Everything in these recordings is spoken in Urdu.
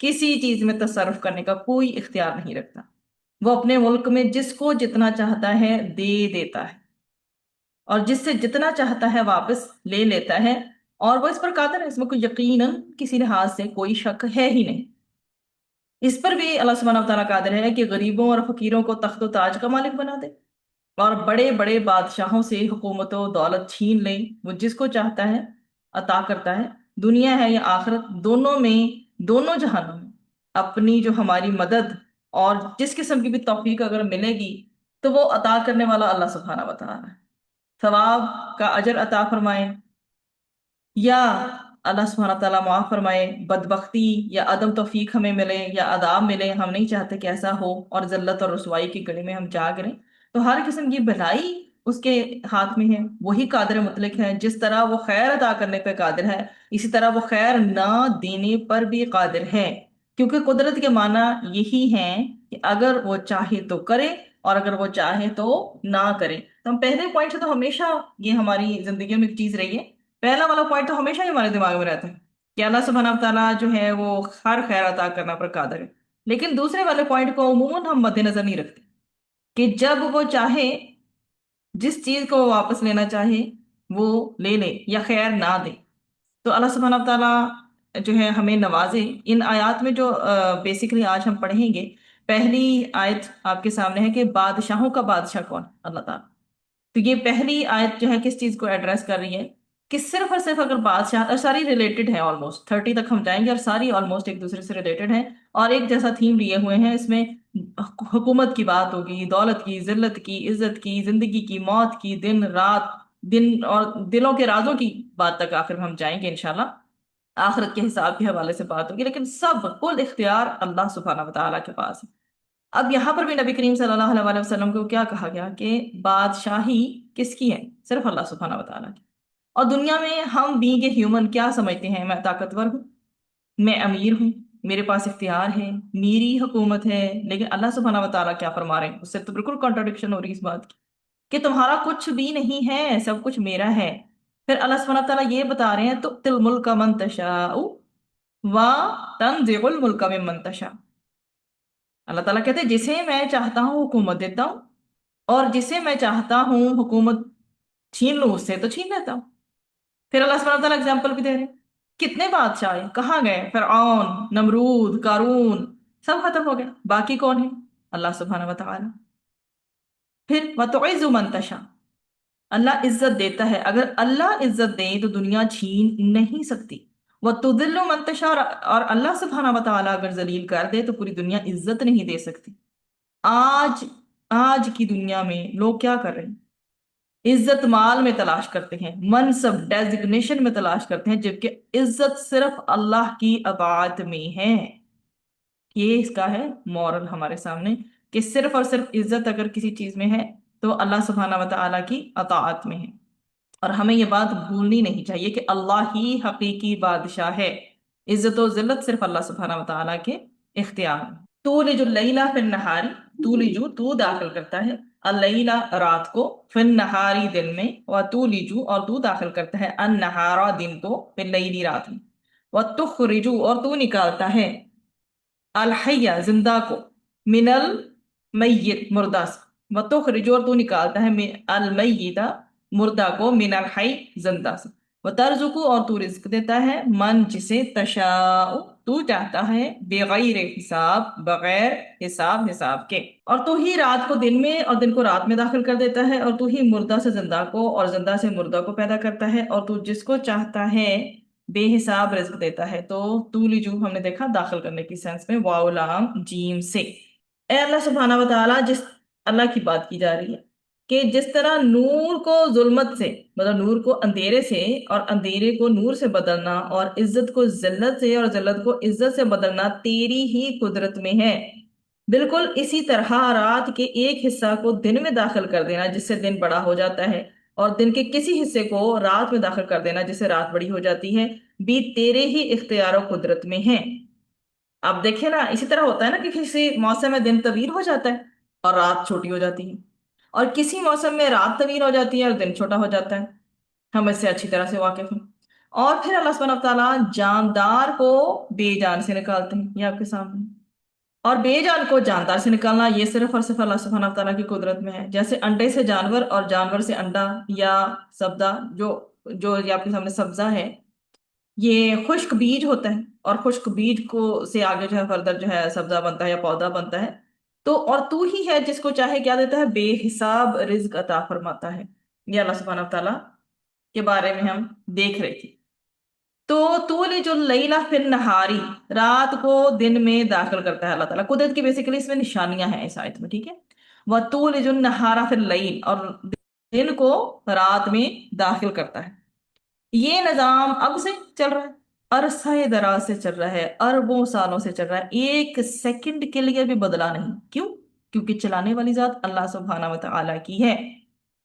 کسی چیز میں تصرف کرنے کا کوئی اختیار نہیں رکھتا۔ وہ اپنے ملک میں جس کو جتنا چاہتا ہے دے دیتا ہے، اور جس سے جتنا چاہتا ہے واپس لے لیتا ہے، اور وہ اس پر قادر ہے، اس میں کوئی یقیناً کسی لحاظ سے کوئی شک ہے ہی نہیں۔ اس پر بھی اللہ سبحانہ و تعالیٰ قادر ہے کہ غریبوں اور فقیروں کو تخت و تاج کا مالک بنا دے، اور بڑے بڑے بادشاہوں سے حکومت و دولت چھین لے۔ وہ جس کو چاہتا ہے عطا کرتا ہے، دنیا ہے یا آخرت، دونوں میں، دونوں جہانوں میں اپنی جو ہماری مدد اور جس قسم کی بھی توفیق اگر ملے گی تو وہ عطا کرنے والا اللہ سبحانہ و تعالیٰ ہے۔ ثواب کا اجر عطا فرمائے یا اللہ سبحانہ تعالیٰ معاف فرمائے، بدبختی یا عدم توفیق ہمیں ملے یا عذاب ملے، ہم نہیں چاہتے کہ ایسا ہو، اور ذلت اور رسوائی کی گڑی میں ہم جا کریں، تو ہر قسم کی بھلائی اس کے ہاتھ میں ہے۔ وہی قادر مطلق ہے، جس طرح وہ خیر عطا کرنے پہ قادر ہے، اسی طرح وہ خیر نہ دینے پر بھی قادر ہے، کیونکہ قدرت کے معنی یہی ہیں کہ اگر وہ چاہے تو کرے، اور اگر وہ چاہے تو نہ کرے۔ تو ہم پہلے پوائنٹ سے تو ہمیشہ یہ ہماری زندگیوں میں ایک چیز رہی ہے، پہلا والا پوائنٹ تو ہمیشہ ہی ہمارے دماغ میں رہتا ہے کہ اللہ سبحانہ و تعالیٰ جو ہے وہ ہر خیر عطا کرنا پر قادر ہے، لیکن دوسرے والے پوائنٹ کو عموماً ہم مد نظر نہیں رکھتے کہ جب وہ چاہے، جس چیز کو وہ واپس لینا چاہے وہ لے لے یا خیر نہ دے۔ تو اللہ سبحانہ و تعالیٰ جو ہے ہمیں نوازے۔ ان آیات میں جو بیسیکلی آج ہم پڑھیں گے، پہلی آیت آپ کے سامنے ہے کہ بادشاہوں کا بادشاہ کون؟ اللہ تعالیٰ۔ تو یہ پہلی آیت جو ہے کس چیز کو ایڈریس کر رہی ہے کہ صرف اور صرف اگر بادشاہ، اور ساری ریلیٹڈ ہیں، آلموسٹ 30 تک ہم جائیں گے اور ساری آلموسٹ ایک دوسرے سے ریلیٹڈ ہیں اور ایک جیسا تھیم لیے ہوئے ہیں۔ اس میں حکومت کی بات ہوگی، دولت کی، ذلت کی، عزت کی، زندگی کی، موت کی، دن رات، دن اور دلوں کے رازوں کی بات تک آخر ہم جائیں گے انشاءاللہ، آخرت کے حساب کے حوالے سے بات ہوگی، لیکن سب کل اختیار اللہ سبحانہ و تعالیٰ کے پاس ہے۔ اب یہاں پر بھی نبی کریم صلی اللہ علیہ وسلم کو کیا کہا گیا کہ بادشاہی کس کی ہے؟ صرف اللہ سبحانہ و تعالیٰ کی۔ اور دنیا میں ہم بینگ اے ہیومن کیا سمجھتے ہیں؟ میں طاقتور ہوں، میں امیر ہوں، میرے پاس اختیار ہے، میری حکومت ہے، لیکن اللہ سبحانہ و تعالیٰ کیا فرما رہے ہیں؟ اس سے تو بالکل کانٹرڈکشن ہو رہی ہے اس بات کی کہ تمہارا کچھ بھی نہیں ہے، سب کچھ میرا ہے۔ پھر اللہ سبحانہ و تعالیٰ یہ بتا رہے ہیں تُؤْتِي الْمُلْكَ مَن تَشَاءُ وَتَنزِعُ الْمُلْكَ مِمَّن تَشَاءُ۔ اللہ تعالیٰ کہتے ہیں جسے میں چاہتا ہوں حکومت دیتا ہوں، اور جسے میں چاہتا ہوں حکومت چھین لوں اس سے تو چھین لیتا ہوں۔ پھر اللہ سبحانہ تعالیٰ اگزامپل بھی دے رہے ہیں، کتنے بادشاہ ہیں، کہاں گئے؟ فرعون، نمرود، قارون، سب ختم ہو گئے، باقی کون ہے؟ اللہ سبحانہ و تعالیٰ۔ پھر وَتُعِزُّ مَن تَشَاءُ، اللہ عزت دیتا ہے، اگر اللہ عزت دے تو دنیا چھین نہیں سکتی۔ وَتُذِلُّ مَن تَشَاءُ، اور اللہ سبحانہ و تعالیٰ اگر ذلیل کر دے تو پوری دنیا عزت نہیں دے سکتی۔ آج آج کی دنیا میں لوگ کیا کر رہے ہیں؟ عزت مال میں تلاش کرتے ہیں، منصب ڈیزگنیشن میں تلاش کرتے ہیں، جبکہ عزت صرف اللہ کی اطاعت میں ہے۔ یہ اس کا ہے مورل ہمارے سامنے کہ صرف اور صرف عزت اگر کسی چیز میں ہے تو اللہ سبحانہ و تعالیٰ کی اطاعت میں ہے، اور ہمیں یہ بات بھولنی نہیں چاہیے کہ اللہ ہی حقیقی بادشاہ ہے، عزت و ذلت صرف اللہ سبحانہ و تعالیٰ کے اختیار میں۔ تولج اللیل فی النہاری، تولجو تو داخل کرتا ہے، اللیلہ رات کو، فی النہاری دن میں، وتولجو اور تو داخل کرتا ہے، النہارا دن کو، فی اللیلی رات میں، وتخرجو اور تو نکالتا ہے، الحیہ زندہ کو، من المیت مردہ سے، وتخرجو اور تو نکالتا ہے، المیتہ مردہ کو، من الحی زندہ سے، وترزقو اور تو رزق دیتا ہے، من جسے، تشاء تو چاہتا ہے، بغیر حساب بغیر حساب کے، اور تو ہی رات کو دن میں اور دن کو رات میں داخل کر دیتا ہے، اور تو ہی مردہ سے زندہ کو اور زندہ سے مردہ کو پیدا کرتا ہے، اور تو جس کو چاہتا ہے بے حساب رزق دیتا ہے۔ تو تولیجو ہم نے دیکھا داخل کرنے کی سینس میں واو لام جیم سے۔ اے اللہ سبحانہ و تعالیٰ، جس اللہ کی بات کی جا رہی ہے کہ جس طرح نور کو ظلمت سے، مطلب نور کو اندھیرے سے اور اندھیرے کو نور سے بدلنا، اور عزت کو ذلت سے اور ذلت کو عزت سے بدلنا تیری ہی قدرت میں ہے، بالکل اسی طرح رات کے ایک حصہ کو دن میں داخل کر دینا جس سے دن بڑا ہو جاتا ہے، اور دن کے کسی حصے کو رات میں داخل کر دینا جس سے رات بڑی ہو جاتی ہے، بھی تیرے ہی اختیار و قدرت میں ہے۔ اب دیکھیں نا، اسی طرح ہوتا ہے نا کہ کسی موسم میں دن طویل ہو جاتا ہے اور رات چھوٹی ہو جاتی ہے، اور کسی موسم میں رات طویل ہو جاتی ہے اور دن چھوٹا ہو جاتا ہے، ہم اس سے اچھی طرح سے واقف ہیں۔ اور پھر اللہ سبحانہ و تعالیٰ جاندار کو بے جان سے نکالتے ہیں، یہ آپ کے سامنے۔ اور بے جان کو جاندار سے نکالنا یہ صرف اور صرف اللہ سبحانہ و تعالیٰ کی قدرت میں ہے۔ جیسے انڈے سے جانور اور جانور سے انڈا یا سبزہ، جو جو یہ آپ کے سامنے سبزہ ہے، یہ خشک بیج ہوتا ہے، اور خشک بیج کو سے آگے جو ہے فردر جو ہے سبزہ بنتا ہے یا پودا بنتا ہے۔ تو اور تو ہی ہے جس کو چاہے کیا دیتا ہے، بے حساب رزق عطا فرماتا ہے۔ یہ اللہ سبحانہ و تعالیٰ کے بارے میں ہم دیکھ رہے تھے۔ تو تولج اللیل فی النہاری، رات کو دن میں داخل کرتا ہے اللہ تعالیٰ۔ قدرت کی بیسیکلی اس میں نشانیاں ہیں اس آیت میں، ٹھیک ہے۔ وَتُولِجُ النَّهَارَ فِي اللَّيْلِ، اور دن کو رات میں داخل کرتا ہے۔ یہ نظام اب سے چل رہا ہے، عرصہ دراز سے چل رہا ہے، اربوں سالوں سے چل رہا ہے، ایک سیکنڈ کے لیے بھی بدلا نہیں۔ کیوں؟ کیونکہ چلانے والی ذات اللہ سبحانہ و تعالیٰ کی ہے۔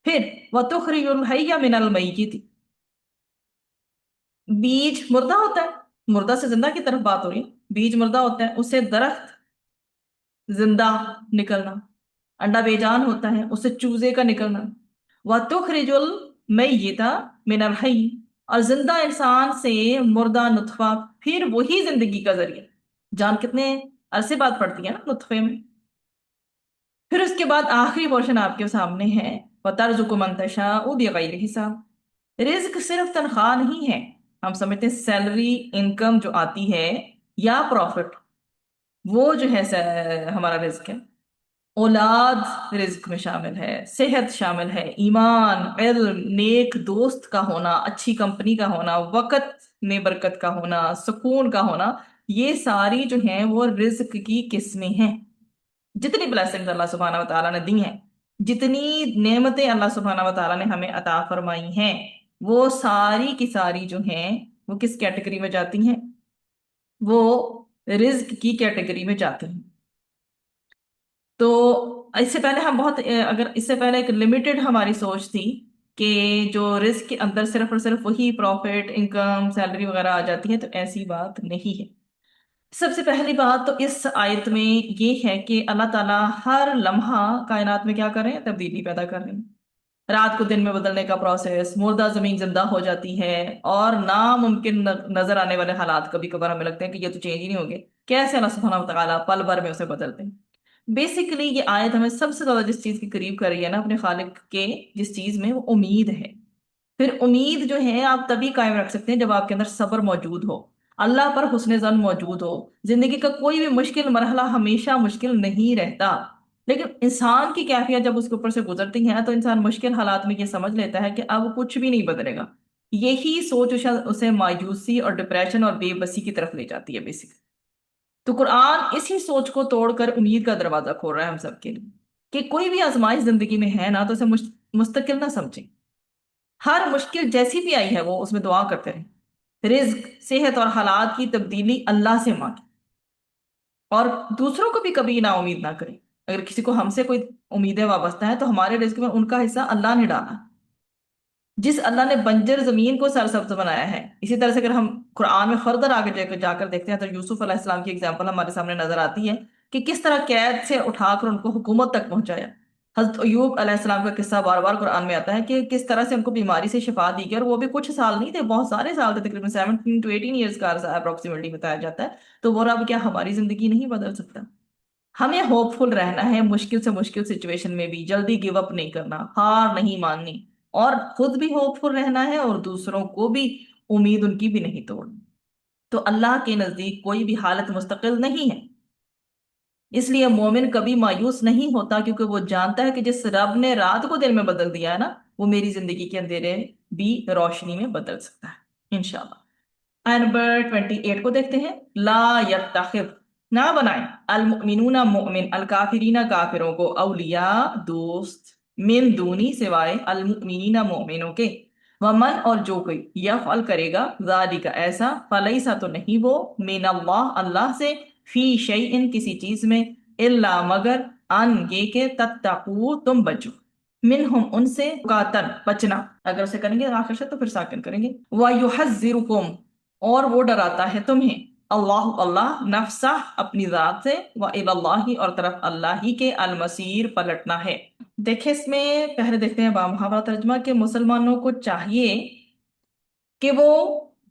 پھر وَتُخْرِجُ الْحَيَّ مِنَ الْمَيِّتِ، بیج مردہ ہوتا ہے، مردہ سے زندہ کی طرف بات ہو رہی ہے، بیج مردہ ہوتا ہے، اس سے درخت زندہ نکلنا، انڈا بے جان ہوتا ہے، اس سے چوزے کا نکلنا۔ وَتُخْرِجُ الْمَيِّتَ مِنَ الْحَيِّ، اور زندہ انسان سے مردہ نطفہ، پھر وہی زندگی کا ذریعہ۔ جان کتنے عرصے بعد پڑتی ہے نا نطفے میں۔ پھر اس کے بعد آخری پورشن آپ کے سامنے ہے، وَتَرْزُقُ مَن تَشَاءُ بِغَيْرِ حساب۔ رزق صرف تنخواہ نہیں ہے، ہم سمجھتے ہیں سیلری انکم جو آتی ہے یا پروفٹ، وہ جو ہے ہمارا رزق ہے۔ اولاد رزق میں شامل ہے، صحت شامل ہے، ایمان، علم، نیک دوست کا ہونا، اچھی کمپنی کا ہونا، وقت میں برکت کا ہونا، سکون کا ہونا، یہ ساری جو ہیں وہ رزق کی قسمیں ہیں۔ جتنی بلیسنگز اللہ سبحانہ و تعالیٰ نے دی ہیں، جتنی نعمتیں اللہ سبحانہ و تعالیٰ نے ہمیں عطا فرمائی ہیں، وہ ساری کی ساری جو ہیں وہ کس کیٹیگری میں جاتی ہیں؟ وہ رزق کی کیٹیگری میں جاتی ہیں۔ تو اس سے پہلے ہم بہت اگر اس سے پہلے ایک لمیٹڈ ہماری سوچ تھی کہ جو رزق کے اندر صرف اور صرف وہی پروفٹ، انکم، سیلری وغیرہ آ جاتی ہے، تو ایسی بات نہیں ہے۔ سب سے پہلی بات تو اس آیت میں یہ ہے کہ اللہ تعالیٰ ہر لمحہ کائنات میں کیا کر رہے ہیں؟ تبدیلی پیدا کر رہے ہیں۔ رات کو دن میں بدلنے کا پروسیس، مردہ زمین زندہ ہو جاتی ہے، اور ناممکن نظر آنے والے حالات کبھی کبھار ہمیں لگتے ہیں کہ یہ تو چینج ہی نہیں ہوگے، کیسے اللہ سبحانہ و تعالیٰ پل بھر میں اسے بدلتے ہیں۔ بیسیکلی یہ آیت ہمیں سب سے زیادہ جس چیز کے قریب کر رہی ہے نا اپنے خالق کے، جس چیز میں، وہ امید ہے۔ پھر امید جو ہے آپ تبھی قائم رکھ سکتے ہیں جب آپ کے اندر صبر موجود ہو، اللہ پر حسن ظن موجود ہو۔ زندگی کا کوئی بھی مشکل مرحلہ ہمیشہ مشکل نہیں رہتا، لیکن انسان کی کیفیت جب اس کے اوپر سے گزرتی ہے تو انسان مشکل حالات میں یہ سمجھ لیتا ہے کہ اب کچھ بھی نہیں بدلے گا۔ یہی سوچ اسے مایوسی اور ڈپریشن اور بے بسی کی طرف لے جاتی ہے بیسیکلی۔ تو قرآن اسی سوچ کو توڑ کر امید کا دروازہ کھول رہا ہے ہم سب کے لیے، کہ کوئی بھی آزمائش زندگی میں ہے نا تو اسے مستقل نہ سمجھیں۔ ہر مشکل جیسی بھی آئی ہے وہ اس میں دعا کرتے رہیں، رزق، صحت اور حالات کی تبدیلی اللہ سے مانگیں، اور دوسروں کو بھی کبھی نا امید نہ کریں۔ اگر کسی کو ہم سے کوئی امیدیں وابستہ ہیں تو ہمارے رزق میں ان کا حصہ اللہ نے ڈالا۔ جس اللہ نے بنجر زمین کو سرسبز بنایا ہے، اسی طرح سے اگر ہم قرآن میں فردر آگے جا کر دیکھتے ہیں تو یوسف علیہ السلام کی اگزامپل ہمارے سامنے نظر آتی ہے کہ کس طرح قید سے اٹھا کر ان کو حکومت تک پہنچایا۔ حضرت ایوب علیہ السلام کا قصہ بار بار قرآن میں آتا ہے کہ کس طرح سے ان کو بیماری سے شفا دی گئی، اور وہ بھی کچھ سال نہیں تھے، بہت سارے سال تھے، تقریباً 17 to 18 ایئرس کا عرصہ اپروکسیمیٹلی بتایا جاتا ہے۔ تو وہ رب کیا ہماری زندگی نہیں بدل سکتا؟ ہمیں ہوپ فل رہنا ہے، مشکل سے مشکل سچویشن میں بھی جلدی گیو اپ نہیں کرنا، ہار نہیں ماننی، اور خود بھی ہوپ فل رہنا ہے اور دوسروں کو بھی امید ان کی بھی نہیں توڑنی۔ تو اللہ کے نزدیک کوئی بھی حالت مستقل نہیں ہے، اس لیے مومن کبھی مایوس نہیں ہوتا، کیونکہ وہ جانتا ہے کہ جس رب نے رات کو دن میں بدل دیا ہے نا، وہ میری زندگی کے اندھیرے بھی روشنی میں بدل سکتا ہے انشاءاللہ۔ آیت نمبر 28 کو دیکھتے ہیں، لا یتخذ، نہ بنائیں، المؤمنون مؤمن، الکافرین کافروں کو، اولیاء دوست، من دونی سوائے، المؤمنین مؤمنوں کے، ومن اور جو کوئی، یفعل کرے گا، ذالک ایسا، فلیسا تو نہیں وہ، من اللہ اللہ سے، فی شیئن کسی چیز میں، الا مگر، ان یہ کہ تتقو تم بچو، منہم ان سے، قاتن بچنا، اگر اسے کریں گے آخر سے تو پھر ساکن کریں گے، وَيُحَذِّرُكُمْ اور وہ ڈراتا ہے تمہیں، اللہ اللہ، نفسہ اپنی ذات سے، وَإِلَى اللَّهِ اور طرف اللہ ہی کے، المصیر پلٹنا ہے۔ دیکھیں اس میں پہلے دیکھتے ہیں بامحاورہ ترجمہ کہ مسلمانوں کو چاہیے کہ وہ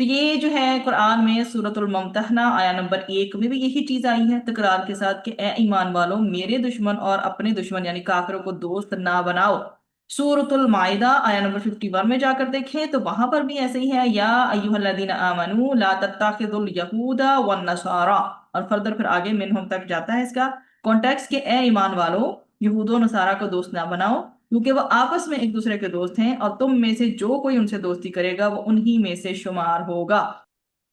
تو یہ جو ہے قرآن میں سورۃ الممتحنہ آیا نمبر 1 میں بھی یہی چیز آئی ہے تکرار کے ساتھ کہ اے ایمان والو میرے دشمن اور اپنے دشمن یعنی کافروں کو دوست نہ بناؤ۔ سورۃ المائدہ آیا نمبر 51 میں جا کر دیکھیں تو وہاں پر بھی ایسے ہی ہے، یا ایھا الذین آمنوا لا تتخذوا الیہود والنصارى، اور فردر پھر آگے منہم تک جاتا ہے اس کا کانٹیکس کہ اے ایمان والو یہود و نصارہ کو دوست نہ بناؤ، کیونکہ وہ آپس میں ایک دوسرے کے دوست ہیں، اور تم میں سے جو کوئی ان سے دوستی کرے گا وہ انہی میں سے شمار ہوگا۔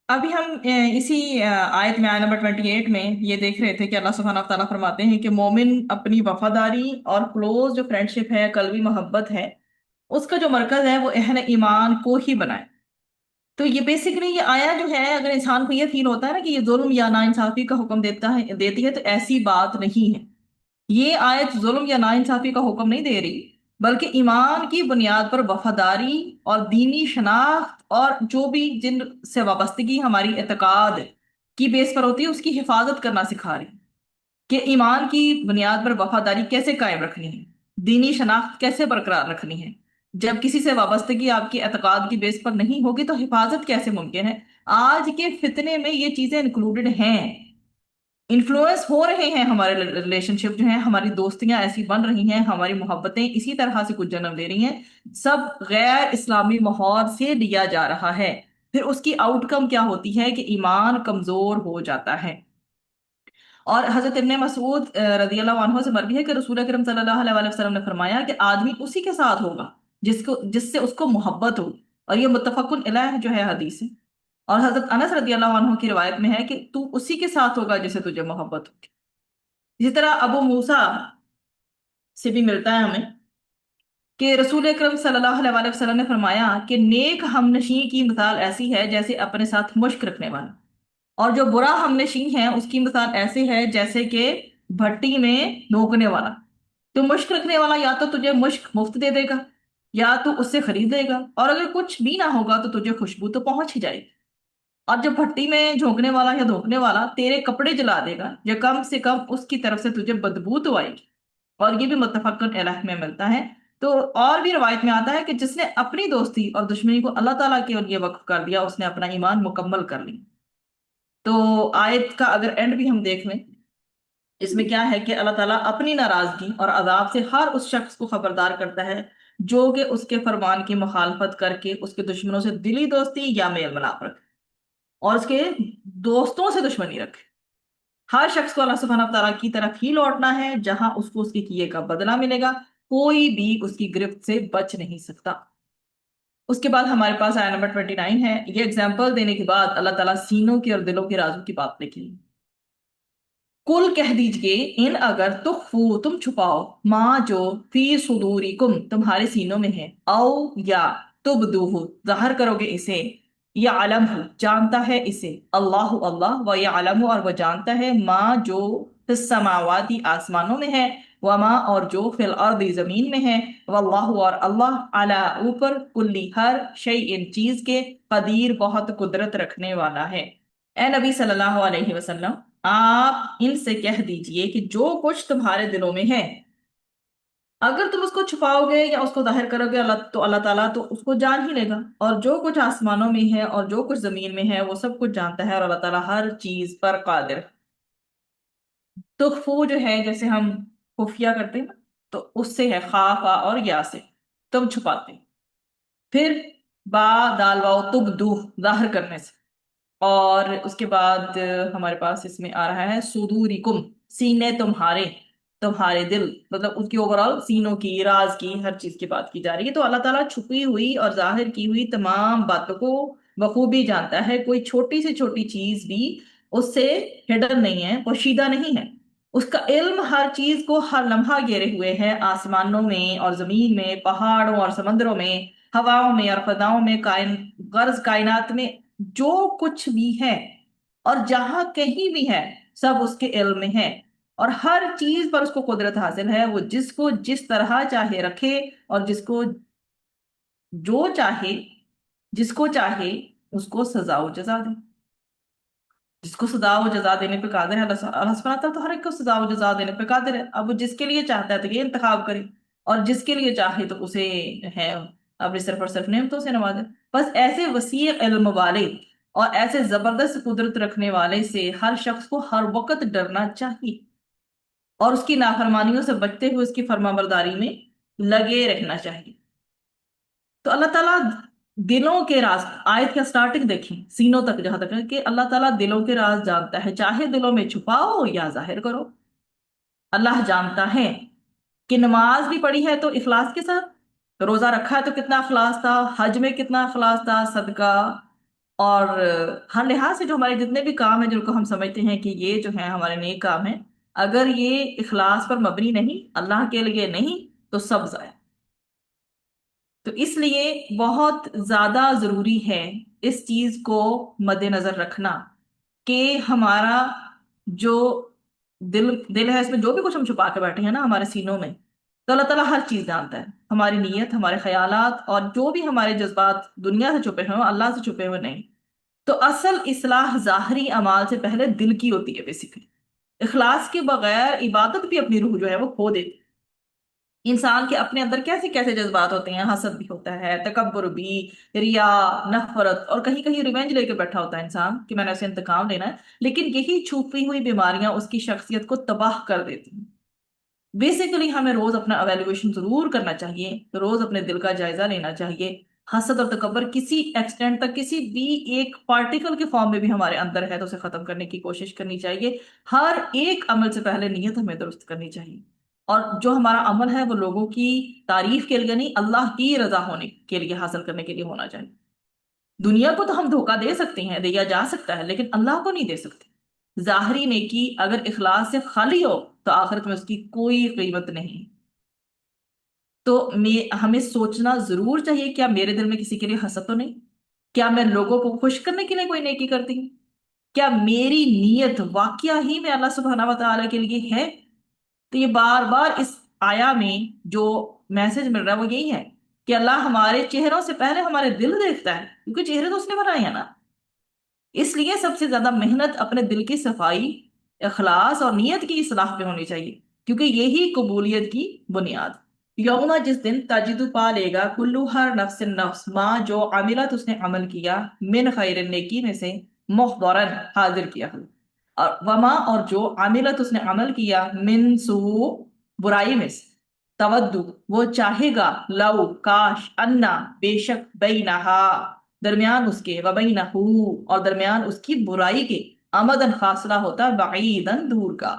ابھی ہم اسی آیت میں آیت نمبر 28 میں یہ دیکھ رہے تھے کہ اللہ سبحانہ وتعالیٰ فرماتے ہیں کہ مومن اپنی وفاداری اور کلوز جو فرینڈشپ ہے، قلبی محبت ہے، اس کا جو مرکز ہے وہ اہل ایمان کو ہی بنائے۔ تو یہ بیسیکلی یہ آیا جو ہے، اگر انسان کو یہ فیل ہوتا ہے نا کہ یہ ظلم یا ناانصافی کا حکم دیتی ہے، تو ایسی بات نہیں ہے۔ یہ آیت ظلم یا ناانصافی کا حکم نہیں دے رہی، بلکہ ایمان کی بنیاد پر وفاداری اور دینی شناخت اور جو بھی جن سے وابستگی ہماری اعتقاد کی بیس پر ہوتی ہے اس کی حفاظت کرنا سکھا رہی کہ ایمان کی بنیاد پر وفاداری کیسے قائم رکھنی ہے، دینی شناخت کیسے برقرار رکھنی ہے۔ جب کسی سے وابستگی آپ کی اعتقاد کی بیس پر نہیں ہوگی تو حفاظت کیسے ممکن ہے؟ آج کے فتنے میں یہ چیزیں انکلوڈڈ ہیں، انفلوئنس ہو رہے ہیں، ہمارے ریلیشن شپ جو ہیں، ہماری دوستیاں ایسی بن رہی ہیں، ہماری محبتیں اسی طرح سے کچھ جنم دے رہی ہیں، سب غیر اسلامی ماحول سے لیا جا رہا ہے۔ پھر اس کی آؤٹ کم کیا ہوتی ہے کہ ایمان کمزور ہو جاتا ہے۔ اور حضرت ابن مسعود رضی اللہ عنہ سے مروی ہے کہ رسول اکرم صلی اللہ علیہ وآلہ وسلم نے فرمایا کہ آدمی اسی کے ساتھ ہوگا جس سے اس کو محبت ہو، اور یہ متفق علیہ جو ہے حدیث ہے۔ اور حضرت انس رضی اللہ عنہ کی روایت میں ہے کہ تو اسی کے ساتھ ہوگا جسے تجھے محبت ہوگی۔ اسی طرح ابو موسیٰ سے بھی ملتا ہے ہمیں کہ رسول اکرم صلی اللہ علیہ وآلہ وسلم نے فرمایا کہ نیک ہم نشین کی مثال ایسی ہے جیسے اپنے ساتھ مشک رکھنے والا، اور جو برا ہم نشین ہے اس کی مثال ایسی ہے جیسے کہ بھٹی میں نوکنے والا۔ تو مشک رکھنے والا یا تو تجھے مشک مفت دے دے گا یا تو اس سے خرید لے گا، اور اگر کچھ بھی نہ ہوگا تو تجھے خوشبو تو پہنچ ہی جائے گی۔ اور جب بھٹی میں جھونکنے والا یا دھوکنے والا تیرے کپڑے جلا دے گا یا کم سے کم اس کی طرف سے تجھے بدبو تو آئے گی، اور یہ بھی متفق علیہ میں ملتا ہے۔ تو اور بھی روایت میں آتا ہے کہ جس نے اپنی دوستی اور دشمنی کو اللہ تعالیٰ کے لیے وقف کر دیا اس نے اپنا ایمان مکمل کر لی۔ تو آیت کا اگر اینڈ بھی ہم دیکھ لیں، اس میں کیا ہے کہ اللہ تعالیٰ اپنی ناراضگی اور عذاب سے ہر اس شخص کو خبردار کرتا ہے جو کہ اس کے فرمان کی مخالفت کر کے اس کے دشمنوں سے دلی دوستی یا میل ملاپ رکھے اور اس کے دوستوں سے دشمنی رکھے۔ ہر شخص کو اللہ سبحانہ وتعالیٰ کی طرف ہی لوٹنا ہے جہاں اس کو اس کے کیے کا بدلہ ملے گا، کوئی بھی اس کی گرفت سے بچ نہیں سکتا۔ اس کے بعد ہمارے پاس آیا نمبر 29 ہے۔ یہ ایگزامپل دینے کے بعد اللہ تعالیٰ سینوں کی اور دلوں کے رازوں کی بات لکھی۔ کل کہہ دیجئے ان اگر تخفو تم چھپاؤ ماں جو فی صدورکم تمہارے سینوں میں ہے، او یا تبدوہ ظاہر کرو گے اسے، یعلم جانتا ہے اسے اللہ اللہ، و یعلم اور وہ جانتا ہے ماں جو فی السماواتی آسمانوں میں ہے، وما اور جو فی الارض زمین میں ہے، واللہ اور اللہ علی اوپر کلی ہر شیء چیز کے قدیر بہت قدرت رکھنے والا ہے۔ اے نبی صلی اللہ علیہ وسلم آپ ان سے کہہ دیجئے کہ جو کچھ تمہارے دلوں میں ہے اگر تم اس کو چھپاؤ گے یا اس کو ظاہر کرو گے اللہ تعالیٰ تو اس کو جان ہی لے گا، اور جو کچھ آسمانوں میں ہے اور جو کچھ زمین میں ہے وہ سب کچھ جانتا ہے، اور اللہ تعالیٰ ہر چیز پر قادر ہے۔ تخفو جو ہے جیسے ہم خفیہ کرتے ہیں نا، تو اس سے ہے خا فا اور یا سے تم چھپاتے، پھر با دال واؤ تبدو ظاہر کرنے سے، اور اس کے بعد ہمارے پاس اس میں آ رہا ہے صدورکم سینے تمہارے، تمہارے دل، مطلب اس کی اوورال سینوں کی راز کی ہر چیز کی بات کی جا رہی ہے۔ تو اللہ تعالیٰ چھپی ہوئی اور ظاہر کی ہوئی تمام باتوں کو بخوبی جانتا ہے، کوئی چھوٹی سے چھوٹی چیز بھی اس سے ہڈن نہیں ہے، پوشیدہ نہیں ہے۔ اس کا علم ہر چیز کو ہر لمحہ گھیرے ہوئے ہے، آسمانوں میں اور زمین میں، پہاڑوں اور سمندروں میں، ہواؤں میں اور فضاؤں میں، غرض کائنات میں جو کچھ بھی ہے اور جہاں کہیں بھی ہے سب اس کے علم میں ہے، اور ہر چیز پر اس کو قدرت حاصل ہے۔ وہ جس کو جس طرح چاہے رکھے اور جس کو جو چاہے جس کو چاہے اس کو سزا و جزا دے، جس کو سزا و جزا دینے پہ قادر ہے اللہ سبحانہ تعالیٰ، تو ہر ایک کو سزا و جزا دینے پہ قادر ہے۔ اب وہ جس کے لیے چاہتا ہے تو یہ انتخاب کرے، اور جس کے لیے چاہے تو اسے ہے اپنی صرف اور صرف نعمتوں سے نوازے. بس ایسے وسیع علم والے اور ایسے زبردست قدرت رکھنے والے سے ہر شخص کو ہر وقت ڈرنا چاہیے اور اس کی نافرمانیوں سے بچتے ہوئے اس کی فرما برداری میں لگے رہنا چاہیے. تو اللہ تعالیٰ دلوں کے راز، آیت کا سٹارٹنگ دیکھیں سینوں تک جہاں تک ہے کہ اللہ تعالیٰ دلوں کے راز جانتا ہے، چاہے دلوں میں چھپاؤ یا ظاہر کرو. اللہ جانتا ہے کہ نماز بھی پڑھی ہے تو اخلاص کے ساتھ، روزہ رکھا ہے تو کتنا اخلاص تھا، حج میں کتنا اخلاص تھا، صدقہ اور ہر لحاظ سے جو ہمارے جتنے بھی کام ہیں جن کو ہم سمجھتے ہیں کہ یہ جو ہے ہمارے نیک کام ہیں، اگر یہ اخلاص پر مبنی نہیں، اللہ کے لیے نہیں، تو سب ضائع. تو اس لیے بہت زیادہ ضروری ہے اس چیز کو مد نظر رکھنا کہ ہمارا جو دل دل ہے، اس میں جو بھی کچھ ہم چھپا کے بیٹھے ہیں نا ہمارے سینوں میں، تو اللہ تعالیٰ ہر چیز جانتا ہے، ہماری نیت، ہمارے خیالات اور جو بھی ہمارے جذبات دنیا سے چھپے ہوئے، اللہ سے چھپے ہوئے نہیں. تو اصل اصلاح ظاہری اعمال سے پہلے دل کی ہوتی ہے بیسیکلی. اخلاص کے بغیر عبادت بھی اپنی روح جو ہے وہ کھو دیتی. انسان کے اپنے اندر کیسے کیسے جذبات ہوتے ہیں، حسد بھی ہوتا ہے، تکبر بھی، ریا، نفرت، اور کہیں کہیں ریونج لے کے بیٹھا ہوتا ہے انسان کہ میں نے اسے انتقام لینا ہے. لیکن یہی چھپی ہوئی بیماریاں اس کی شخصیت کو تباہ کر دیتی ہیں. بیسیکلی ہمیں روز اپنا ایویلویشن ضرور کرنا چاہیے، روز اپنے دل کا جائزہ لینا چاہیے. حسد اور تکبر کسی ایکسٹینٹ تک، کسی بھی ایک پارٹیکل کے فارم میں بھی ہمارے اندر ہے تو اسے ختم کرنے کی کوشش کرنی چاہیے. ہر ایک عمل سے پہلے نیت ہمیں درست کرنی چاہیے، اور جو ہمارا عمل ہے وہ لوگوں کی تعریف کے لیے نہیں، اللہ کی رضا ہونے کے لیے، حاصل کرنے کے لیے ہونا چاہیے. دنیا کو تو ہم دھوکہ دے سکتے ہیں، دیا جا سکتا ہے، لیکن اللہ کو نہیں دے سکتے. ظاہری نیکی اگر اخلاص سے خالی ہو تو آخرت میں اس کی کوئی قیمت نہیں. تو ہمیں سوچنا ضرور چاہیے، کیا میرے دل میں کسی کے لیے حسد تو نہیں؟ کیا میں لوگوں کو خوش کرنے کے لیے کوئی نیکی کرتی ہوں؟ کیا میری نیت واقعہ ہی میں اللہ سبحانہ و تعالیٰ کے لیے ہے؟ تو یہ بار بار اس آیا میں جو میسج مل رہا ہے وہ یہی ہے کہ اللہ ہمارے چہروں سے پہلے ہمارے دل دیکھتا ہے، کیونکہ چہرے تو اس نے بنائے ہیں نا. اس لیے سب سے زیادہ محنت اپنے دل کی صفائی، اخلاص اور نیت کی اصلاح پہ ہونی چاہیے، کیونکہ یہی قبولیت کی بنیاد. یوم، جس دن تجدو پا لے گا کلو ہر نفس نفس ماں جو عملت اس نے عمل کیا، من خیر نیکی میں سے، محضرن حاضر کیا، اور وما اور جو عملت اس نے عمل کیا، من سوء برائی میں سے، تودو وہ چاہے گا، لو کاش، انا بے شک، بینہا درمیان اس کے، وبینہ اور درمیان اس کی برائی کے، امدن فاصلہ ہوتا بعیدن دور کا.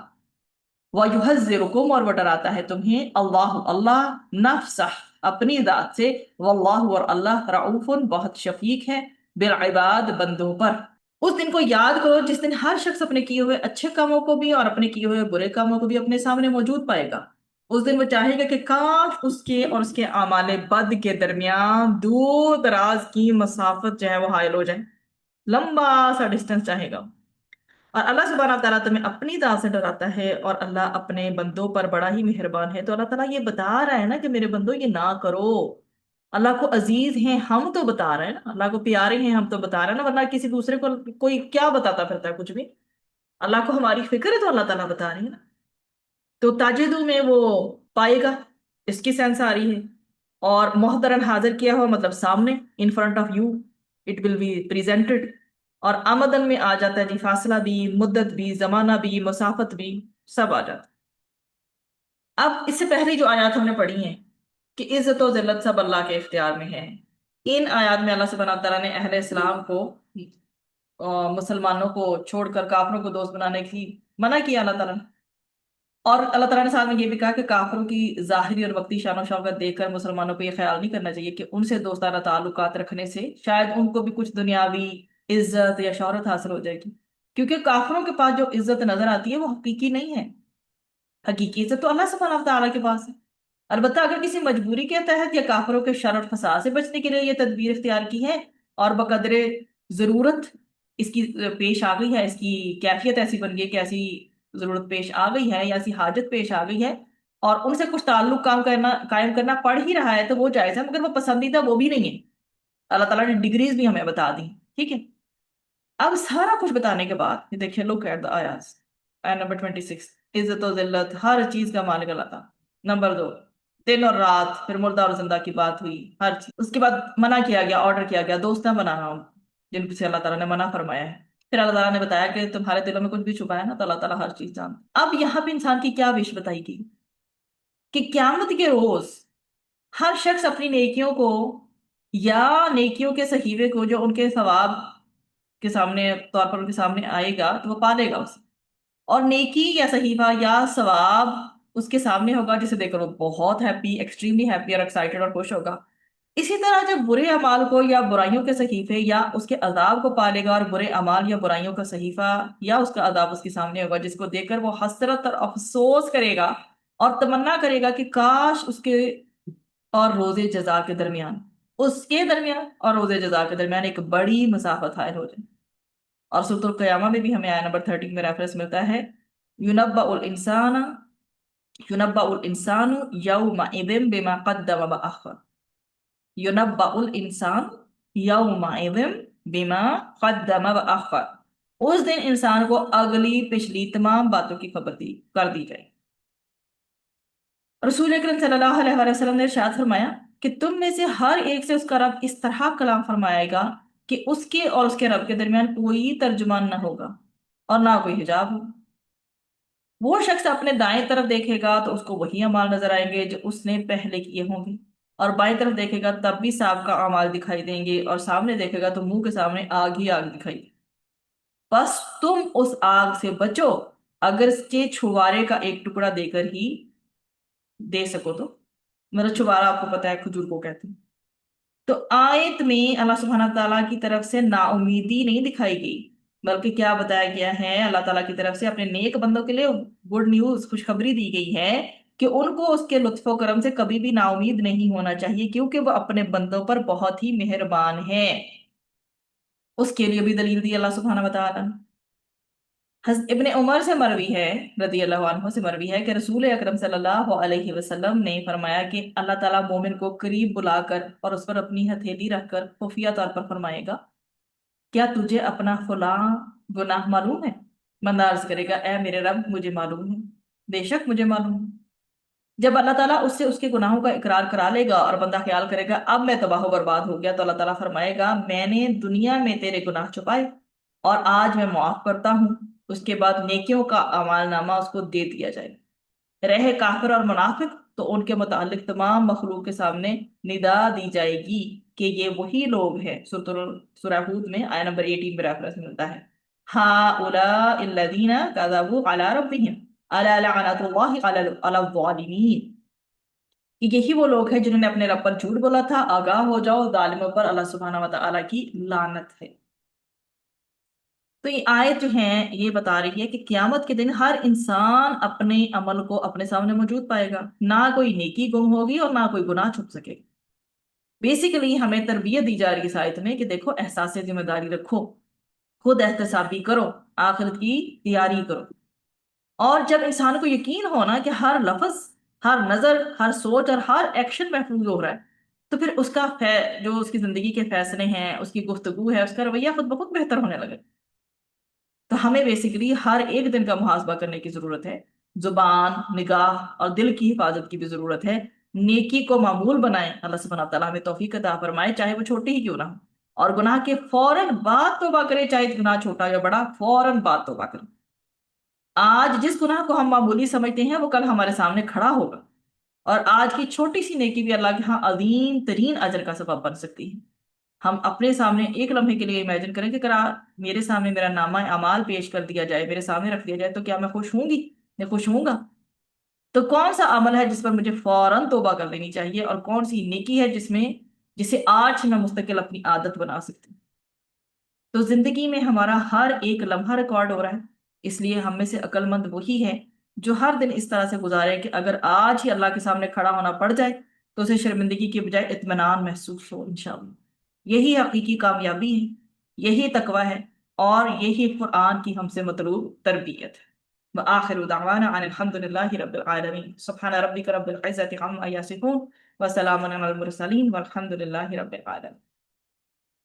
وَيُحَذِّرُكُمْ اور وہ ڈراتا ہے تمہیں، اللہ اللہ، نفسہ اپنی ذات سے، واللہ اور اللہ، رعوف بہت شفیق ہے، بالعباد بندوں پر. اس دن کو یاد کرو جس دن ہر شخص اپنے کیے ہوئے اچھے کاموں کو بھی اور اپنے کیے ہوئے برے کاموں کو بھی اپنے سامنے موجود پائے گا. اس دن وہ چاہے گا کہ کاش اس کے اور اس کے اعمال بد کے درمیان دور دراز کی مسافت جو ہے وہ حائل ہو جائے، لمبا سا ڈسٹینس چاہے گا. اور اللہ سبحانہ و تعالیٰ تمہیں اپنی ذات سے ڈراتا ہے، اور اللہ اپنے بندوں پر بڑا ہی مہربان ہے. تو اللہ تعالیٰ یہ بتا رہا ہے نا کہ میرے بندوں یہ نہ کرو. اللہ کو عزیز ہیں ہم تو بتا رہے ہیں نا، اللہ کو پیارے ہیں ہم تو بتا رہے ہیں نا، ورنہ کسی دوسرے کو کوئی کیا بتاتا پھرتا ہے کچھ بھی. اللہ کو ہماری فکر ہے تو اللہ تعالیٰ بتا رہے ہیں نا. تو تاجدو میں وہ پائے گا، اس کی سینس آ رہی ہے. اور محترن حاضر کیا ہوا مطلب سامنے، in front of you, it will be presented. اور آمدن میں آ جاتا ہے جی فاصلہ بھی، مدت بھی، زمانہ بھی، مسافت بھی، سب آ جاتا ہے. اب اس سے پہلے جو آیات ہم نے پڑھی ہیں کہ عزت و ذلت سب اللہ کے اختیار میں ہے، ان آیات میں اللہ سبحانہ تعالیٰ نے اہل اسلام کو، مسلمانوں کو چھوڑ کر کافروں کو دوست بنانے کی منع کیا اللہ تعالیٰ نے. اور اللہ تعالیٰ نے ساتھ میں یہ بھی کہا کہ کافروں کی ظاہری اور وقتی شان و شوکت دیکھ کر مسلمانوں کو یہ خیال نہیں کرنا چاہیے کہ ان سے دوستانہ تعلقات رکھنے سے شاید ان کو بھی کچھ دنیاوی عزت یا شہرت حاصل ہو جائے گی، کیونکہ کافروں کے پاس جو عزت نظر آتی ہے وہ حقیقی نہیں ہے. حقیقی عزت تو اللہ سبحانہ تعالیٰ کے پاس ہے. البتہ اگر کسی مجبوری کے تحت یا کافروں کے شر اور فساد سے بچنے کے لیے یہ تدبیر اختیار کی ہے اور بقدر ضرورت اس کی پیش آ گئی ہے، اس کی کیفیت ایسی بن گئی کہ ایسی ضرورت پیش آ گئی ہے یا ایسی حاجت پیش آ گئی ہے، اور ان سے کچھ تعلق قائم کرنا پڑ ہی رہا ہے، تو وہ جائز ہے، مگر وہ پسندیدہ وہ بھی نہیں ہے. اللہ تعالیٰ نے ڈگریز بھی ہمیں بتا دی. ٹھیک ہے. اب سارا کچھ بتانے کے بعد یہ دیکھیں، لک ایٹ دی آیات. آیت نمبر 26، عزت و ذلت ہر چیز کا مالک اللہ تعالیٰ. نمبر 2، دن اور رات، پھر مردہ اور زندہ کی بات ہوئی، ہر چیز اس کے بعد منع کیا گیا، آرڈر کیا گیا دوست نہ بنانا جن سے اللہ تعالیٰ نے منع فرمایا ہے۔ پھر اللہ تعالیٰ نے بتایا کہ تمہارے دلوں میں کچھ بھی چھپا ہے نا تو اللہ تعالیٰ ہر چیز جانتا۔ اب یہاں پہ انسان کی کیا وش بتائی گئی کہ قیامت کے روز ہر شخص اپنی نیکیوں کو یا نیکیوں کے صحیفے کو جو ان کے ثواب کے سامنے طور پر ان کے سامنے آئے گا تو وہ پالے گا اسے، اور نیکی یا صحیفہ یا ثواب اس کے سامنے ہوگا جسے دیکھ کر وہ بہت ہیپی، ایکسٹریملی ہیپی اور ایکسائٹڈ اور خوش ہوگا۔ اسی طرح جب برے اعمال کو یا برائیوں کے صحیفے یا اس کے عذاب کو پالے گا، اور برے اعمال یا برائیوں کا صحیفہ یا اس کا عذاب اس کے سامنے ہوگا، جس کو دیکھ کر وہ حسرت اور افسوس کرے گا اور تمنا کرے گا کہ کاش اس کے اور روزے جزا کے درمیان، اس کے درمیان اور روزے جزا کے درمیان ایک بڑی مسافت حائل ہو جائے۔ اور سورۃ القیامہ میں بھی ہمیں آیت نمبر 13 میں ریفرنس ملتا ہے، یونبأ الانسان یونبأ الانسان یومئذ بما قدم وأخر، یونبأ الانسان یومئذ بما قدم وأخر، اس دن انسان کو اگلی پچھلی تمام باتوں کی خبر کر دی جائے۔ رسول اکرم صلی اللہ علیہ وآلہ وسلم نے ارشاد فرمایا کہ تم میں سے ہر ایک سے اس کا رب اس طرح کلام فرمائے گا کہ اس کے اور اس کے رب کے درمیان کوئی ترجمان نہ ہوگا اور نہ کوئی حجاب ہوگا۔ وہ شخص اپنے دائیں طرف دیکھے گا تو اس کو وہی اعمال نظر آئیں گے جو اس نے پہلے کیے ہوں گے، اور بائیں طرف دیکھے گا تب بھی سابقہ اعمال دکھائی دیں گے، اور سامنے دیکھے گا تو منہ کے سامنے آگ ہی آگ دکھائی دے۔ بس تم اس آگ سے بچو اگر اس کے چھوارے کا ایک ٹکڑا دے کر ہی دے سکو تو، میرا چھوارا آپ کو پتا ہے کھجور کو کہتے ہیں۔ تو آیت میں اللہ سبحانہ تعالیٰ کی طرف سے نا امیدی نہیں دکھائی گئی، بلکہ کیا بتایا گیا ہے، اللہ تعالیٰ کی طرف سے اپنے نیک بندوں کے لیے گڈ نیوز، خوشخبری دی گئی ہے کہ ان کو اس کے لطف و کرم سے کبھی بھی نا امید نہیں ہونا چاہیے، کیونکہ وہ اپنے بندوں پر بہت ہی مہربان ہے۔ اس کے لیے بھی دلیل دی اللہ سبحانہ وتعالیٰ نے۔ ابن عمر سے مروی ہے، رضی اللہ عنہ سے مروی ہے کہ رسول اکرم صلی اللہ علیہ وسلم نے فرمایا کہ اللہ تعالیٰ مومن کو قریب بلا کر اور اس پر اپنی ہتھیلی رکھ کر خفیہ طور پر فرمائے گا، کیا تجھے اپنا فلاں گناہ معلوم ہے؟ بندہ عرض کرے گا، اے میرے رب مجھے معلوم ہے، بے شک مجھے معلوم ہے۔ جب اللہ تعالیٰ اس سے اس کے گناہوں کا اقرار کرا لے گا اور بندہ خیال کرے گا اب میں تباہ و برباد ہو گیا، تو اللہ تعالیٰ فرمائے گا، میں نے دنیا میں تیرے گناہ چھپائے اور آج میں معاف کرتا ہوں۔ اس کے بعد نیکیوں کا اعمال نامہ اس کو دے دیا جائے گا۔ رہے کافر اور منافق تو ان کے متعلق تمام مخلوق کے سامنے ندا دی جائے گی کہ یہ وہی لوگ ہیں۔ سورہ ہود میں آیت نمبر 18 میں ریفرنس ملتا ہے، ہؤلاء الذین کذبوا علی ربہم الا لعنۃ اللہ علی الظالمین، کہ یہی وہ لوگ ہیں جنہوں نے اپنے رب پر جھوٹ بولا تھا، آگاہ ہو جاؤ ظالموں پر اللہ سبحانہ وتعالیٰ کی لعنت ہے۔ تو یہ آیت جو ہے یہ بتا رہی ہے کہ قیامت کے دن ہر انسان اپنے عمل کو اپنے سامنے موجود پائے گا، نہ کوئی نیکی گم ہوگی اور نہ کوئی گناہ چھپ سکے گا۔ بیسیکلی ہمیں تربیت دی جا رہی ہے اس آیت میں کہ دیکھو احساس ذمہ داری رکھو، خود احتسابی کرو، آخرت کی تیاری کرو، اور جب انسان کو یقین ہونا کہ ہر لفظ، ہر نظر، ہر سوچ اور ہر ایکشن محفوظ ہو رہا ہے، تو پھر اس کا جو اس کی زندگی کے فیصلے ہیں، اس کی گفتگو ہے، اس کا رویہ خود بخود بہتر ہونے لگے۔ تو ہمیں بیسیکلی ہر ایک دن کا محاسبہ کرنے کی ضرورت ہے، زبان، نگاہ اور دل کی حفاظت کی بھی ضرورت ہے۔ نیکی کو معمول بنائیں، اللہ سبحانہ تعالیٰ ہمیں توفیق عطا فرمائے، چاہے وہ چھوٹی ہی کیوں نہ ہو، اور گناہ کے فوراً بعد توبہ کرے، چاہے گناہ چھوٹا یا بڑا، فوراً بعد توبہ کریں۔ آج جس گناہ کو ہم معمولی سمجھتے ہیں وہ کل ہمارے سامنے کھڑا ہوگا، اور آج کی چھوٹی سی نیکی بھی اللہ کے ہاں عظیم ترین اجر کا سبب بن سکتی ہے۔ ہم اپنے سامنے ایک لمحے کے لیے امیجن کریں کہ اگر میرے سامنے میرا نامہ اعمال پیش کر دیا جائے، میرے سامنے رکھ دیا جائے، تو کیا میں خوش ہوں گی؟ میں خوش ہوں گا؟ تو کون سا عمل ہے جس پر مجھے فوراً توبہ کر لینی چاہیے، اور کون سی نیکی ہے جسے آج سے میں مستقل اپنی عادت بنا سکتی ہوں؟ تو زندگی میں ہمارا ہر ایک لمحہ ریکارڈ ہو رہا ہے، اس لیے ہم میں سے عقل مند وہی ہے جو ہر دن اس طرح سے گزارے کہ اگر آج ہی اللہ کے سامنے کھڑا ہونا پڑ جائے تو اسے شرمندگی کی بجائے اطمینان محسوس ہو انشاءاللہ۔ یہی حقیقی کامیابی ہے، یہی تقوی ہے، اور یہی قرآن کی ہم سے مطلوب تربیت ہے۔ وآخر دعوانا ان الحمد للہ رب العالمین، سبحان ربک رب العزت عما یصفون وسلام علی المرسلین والحمد للہ رب العالمین۔